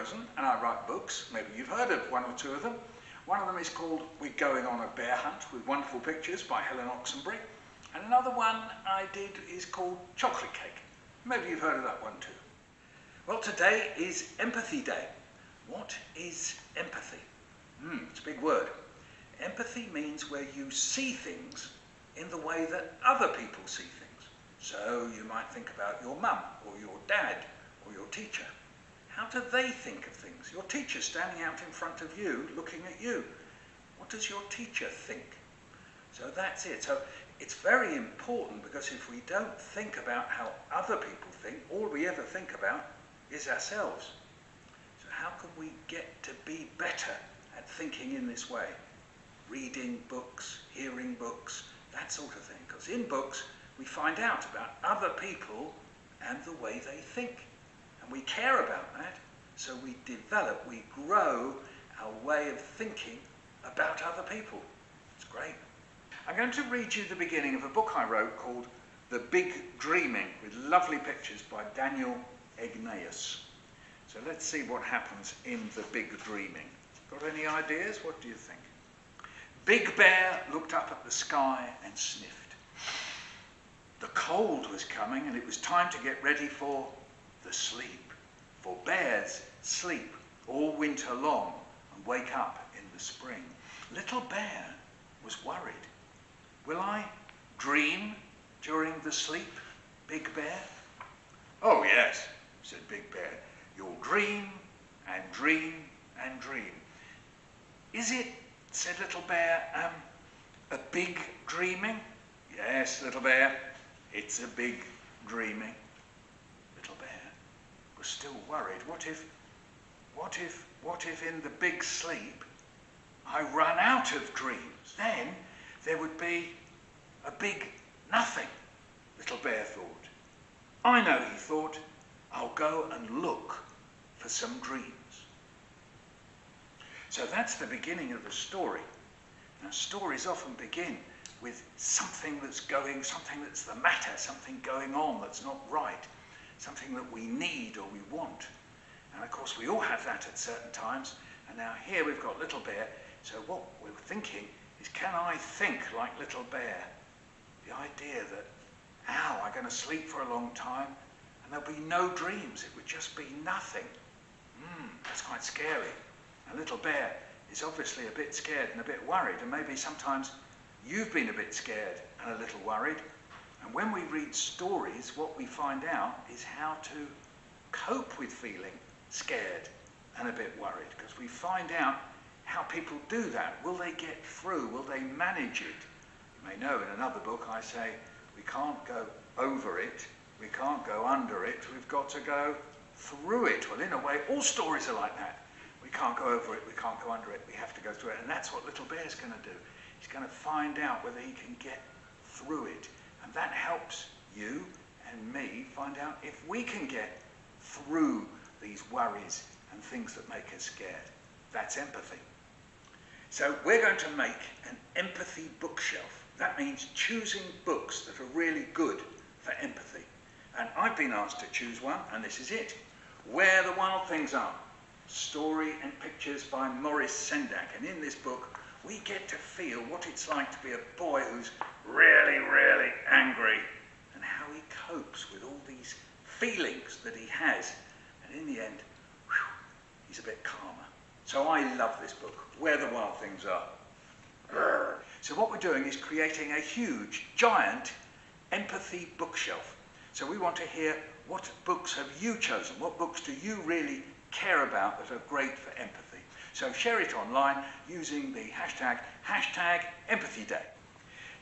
Rosen and I write books. Maybe you've heard of one or two of them. One of them is called We're Going on a Bear Hunt with Wonderful Pictures by Helen Oxenbury. And another one I did is called Chocolate Cake. Maybe you've heard of that one too. Well, today is Empathy Day. What is empathy? It's a big word. Empathy means where you see things in the way that other people see things. So you might think about your mum or your dad or your teacher. How do they think of things? Your teacher standing out in front of you, looking at you. What does your teacher think? So that's it. So it's very important, because if we don't think about how other people think, all we ever think about is ourselves. So how can we get to be better at thinking in this way? Reading books, hearing books, that sort of thing. Because in books we find out about other people and the way they think. And we care about that, so we develop, we grow our way of thinking about other people. It's great. I'm going to read you the beginning of a book I wrote called The Big Dreaming, with lovely pictures by Daniel Egnaeus. So let's see what happens in The Big Dreaming. Got any ideas? What do you think? Big Bear looked up at the sky and sniffed. The cold was coming, and it was time to get ready for the sleep. For bears sleep all winter long and wake up in the spring. Little Bear was worried. Will I dream during the sleep, Big Bear? Oh yes, said Big Bear. You'll dream and dream and dream. Is it, said Little Bear, a big dreaming? Yes, Little Bear, it's a big dreaming. Little Bear was still worried. What if in the big sleep I run out of dreams? Then there would be a big nothing, Little Bear thought. I know, he thought, I'll go and look for some dreams. So that's the beginning of the story. Now, stories often begin with something that's the matter, something going on that's not right, something that we need or we want. And of course we all have that at certain times. And now here we've got Little Bear. So what we're thinking is, can I think like Little Bear? The idea that, I'm going to sleep for a long time and there'll be no dreams. It would just be nothing. That's quite scary. And Little Bear is obviously a bit scared and a bit worried. And maybe sometimes you've been a bit scared and a little worried. And when we read stories, what we find out is how to cope with feeling scared and a bit worried, because we find out how people do that. Will they get through? Will they manage it? You may know in another book I say we can't go over it, we can't go under it, we've got to go through it. Well, in a way, all stories are like that. We can't go over it, we can't go under it, we have to go through it. And that's what Little Bear's going to do. He's going to find out whether he can get through it. And that helps you and me find out if we can get through these worries and things that make us scared. That's empathy. So we're going to make an empathy bookshelf. That means choosing books that are really good for empathy. And I've been asked to choose one, and this is it. Where the Wild Things Are. Story and pictures by Maurice Sendak. And in this book, we get to feel what it's like to be a boy who's really, really angry, and how he copes with all these feelings that he has. And in the end, he's a bit calmer. So I love this book, Where the Wild Things Are. So what we're doing is creating a huge, giant empathy bookshelf. So we want to hear, what books have you chosen? What books do you really care about that are great for empathy? So share it online using the hashtag #EmpathyDay.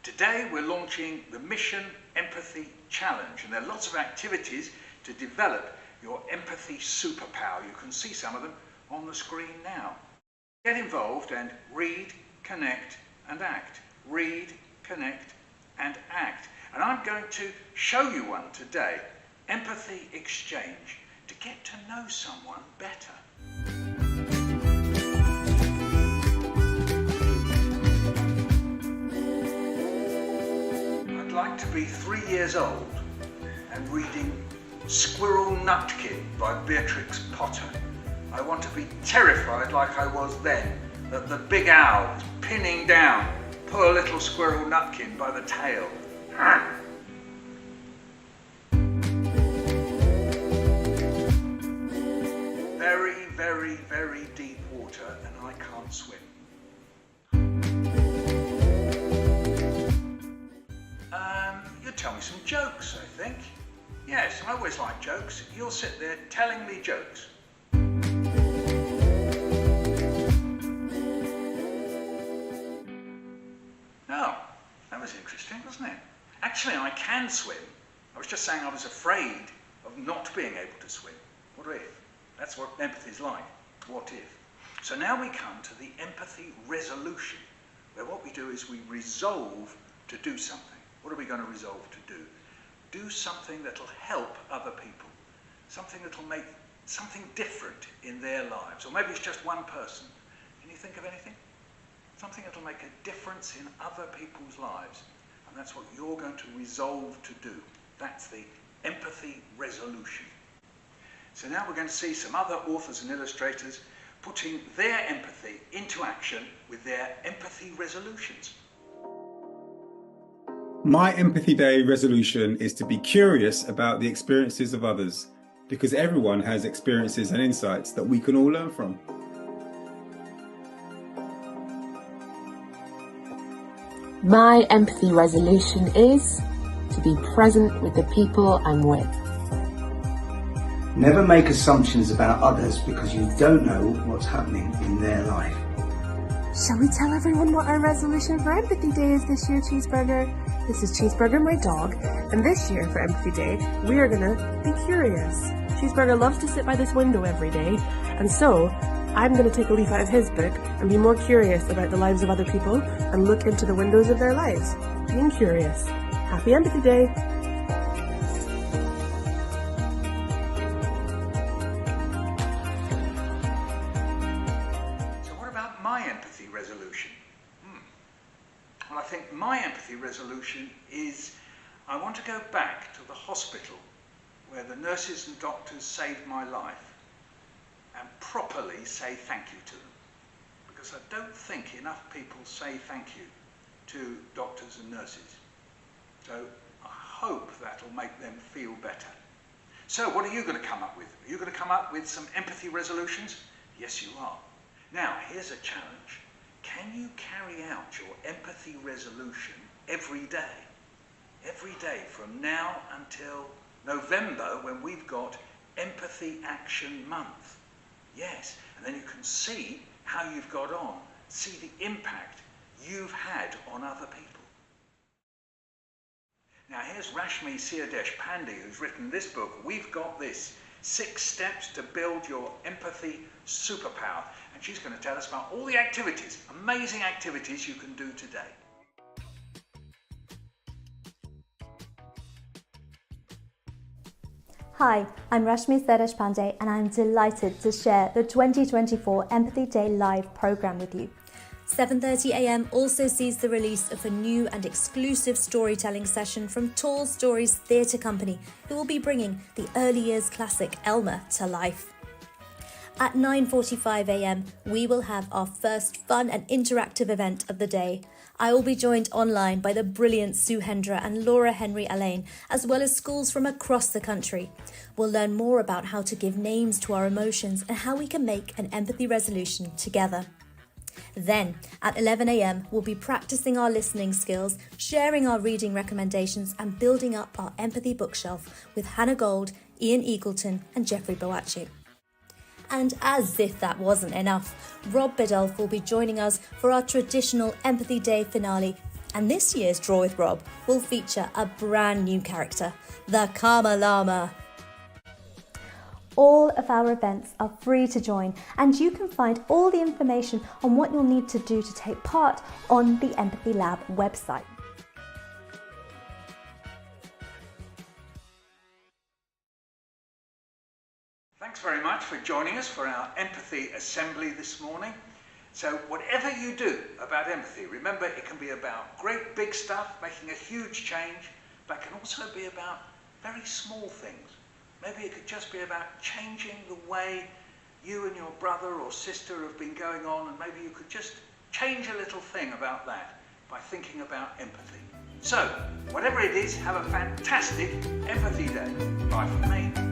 Today we're launching the Mission Empathy Challenge, and there are lots of activities to develop your empathy superpower. You can see some of them on the screen now. Get involved and read, connect and act. Read, connect and act. And I'm going to show you one today, Empathy Exchange, to get to know someone better. I'd like to be 3 years old and reading Squirrel Nutkin by Beatrix Potter. I want to be terrified like I was then, that the big owl is pinning down poor little squirrel Nutkin by the tail. Very, very, very deep water, and I can't swim. You tell me some jokes, I think. Yes, I always like jokes. You'll sit there telling me jokes. Oh, that was interesting, wasn't it? Actually, I can swim. I was just saying I was afraid of not being able to swim. What if? That's what empathy is like. What if? So now we come to the empathy resolution, where what we do is we resolve to do something. What are we going to resolve to do? Do something that'll help other people. Something that'll make something different in their lives. Or maybe it's just one person. Can you think of anything? Something that'll make a difference in other people's lives. And that's what you're going to resolve to do. That's the empathy resolution. So now we're going to see some other authors and illustrators putting their empathy into action with their empathy resolutions. My Empathy Day resolution is to be curious about the experiences of others, because everyone has experiences and insights that we can all learn from. My empathy resolution is to be present with the people I'm with. Never make assumptions about others because you don't know what's happening in their life. Shall we tell everyone what our resolution for Empathy Day is this year, Cheeseburger? This is Cheeseburger, my dog, and this year for Empathy Day, we are gonna be curious. Cheeseburger loves to sit by this window every day, and so I'm gonna take a leaf out of his book and be more curious about the lives of other people and look into the windows of their lives. Being curious. Happy Empathy Day! My empathy resolution? Well, I think my empathy resolution is I want to go back to the hospital where the nurses and doctors saved my life and properly say thank you to them. Because I don't think enough people say thank you to doctors and nurses. So I hope that'll make them feel better. So what are you going to come up with? Are you going to come up with some empathy resolutions? Yes, you are. Now, here's a challenge. Can you carry out your empathy resolution every day? Every day from now until November, when we've got Empathy Action Month. Yes, and then you can see how you've got on, see the impact you've had on other people. Now, here's Rashmi Siyadesh Pandey, who's written this book, We've Got This, 6 Steps to Build Your Empathy Superpower. And she's going to tell us about all the activities, amazing activities you can do today. Hi, I'm Rashmi Siyadesh Pandey and I'm delighted to share the 2024 Empathy Day Live programme with you. 7:30am also sees the release of a new and exclusive storytelling session from Tall Stories Theatre Company, who will be bringing the early years classic Elmer to life. At 9:45am, we will have our first fun and interactive event of the day. I will be joined online by the brilliant Sue Hendra and Laura Henry Allain, as well as schools from across the country. We'll learn more about how to give names to our emotions and how we can make an empathy resolution together. Then, at 11am, we'll be practicing our listening skills, sharing our reading recommendations and building up our empathy bookshelf with Hannah Gold, Ian Eagleton and Jeffrey Boachi. And as if that wasn't enough, Rob Biddulph will be joining us for our traditional Empathy Day finale. And this year's Draw with Rob will feature a brand new character, the Karma Llama. All of our events are free to join, and you can find all the information on what you'll need to do to take part on the Empathy Lab website. Thanks very much for joining us for our Empathy Assembly this morning. So whatever you do about empathy, remember it can be about great big stuff, making a huge change, but it can also be about very small things. Maybe it could just be about changing the way you and your brother or sister have been going on, and maybe you could just change a little thing about that by thinking about empathy. So, whatever it is, have a fantastic empathy day. Bye from me.